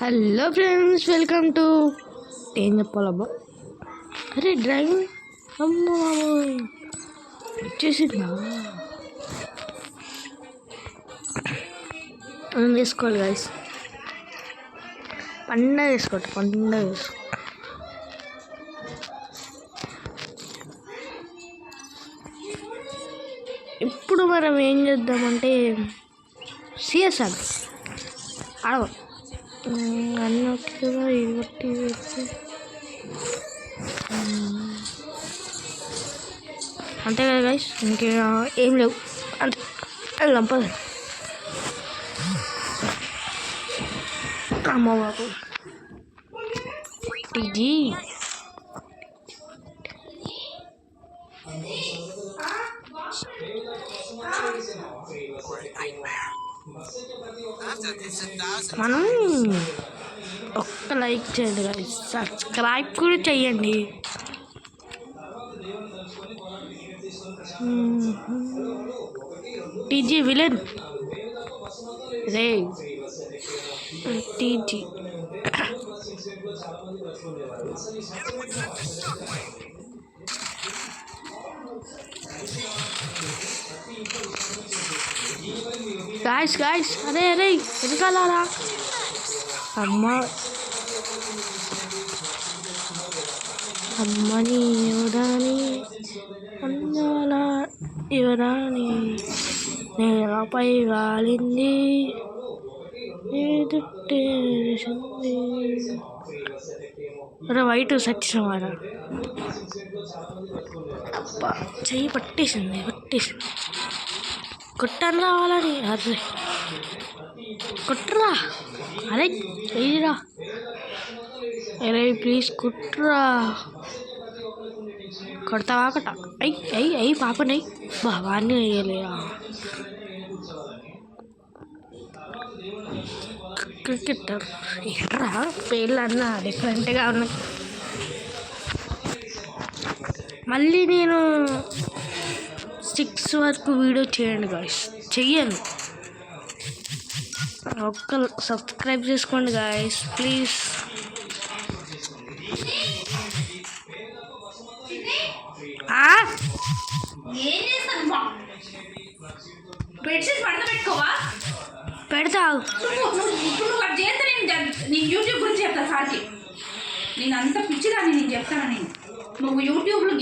Hello friends, welcome to ఏం చెప్పాలబ్బా. అరే driving అమ్మో వచ్చేసిందా? మనం వేసుకోవాలి గాయస్, పండగ వేసుకో. ఇప్పుడు మనం ఏం చేద్దామంటే సిఎస్ఆర్ ఆడవ అన్నట్టుగా ఇవట్టి అంతే కదా గైస్, ఇంకే ఏం లేవు. అంతే వెళ్దాం పద. అమ్మ బాబు టీజీ మనం ఒక్క లైక్ చేయండి గైస్, సబ్స్క్రైబ్ కూడా చెయ్యండి. టీజీ విలన్ రే టీజీ గాయస్ అరే వెనకాలరా. అమ్మని యువరాని అందాల యువరాని నేలపై వాలింది ఏదుట్టేసింది. అరే వైట్ సత్యమారా అబ్బా, చెయ్యి పట్టేసింది. కొట్టాను రావాలని. అరే కొట్టురా, అరే వెయ్యిరా, అరే ప్లీజ్ కుట్రా. కొడతావా కట్ట అయ్యి పాపని బాబాన్ని వేయలేరా. క్రికెటర్ ఎట్రా పేర్లు అన్నా డిఫరెంట్గా ఉన్నాయి. మళ్ళీ నేను 6 వరకు వీడియో చేయండి గాయస్, చెయ్యను. ఒక్క సబ్స్క్రైబ్ చేసుకోండి గాయస్ ప్లీజ్. పెడతా నేను యూట్యూబ్ గురించి చెప్తా సార్కి. నేను అంత పిచ్చిదాన్ని నేను చెప్తాను. నువ్వు యూట్యూబ్లో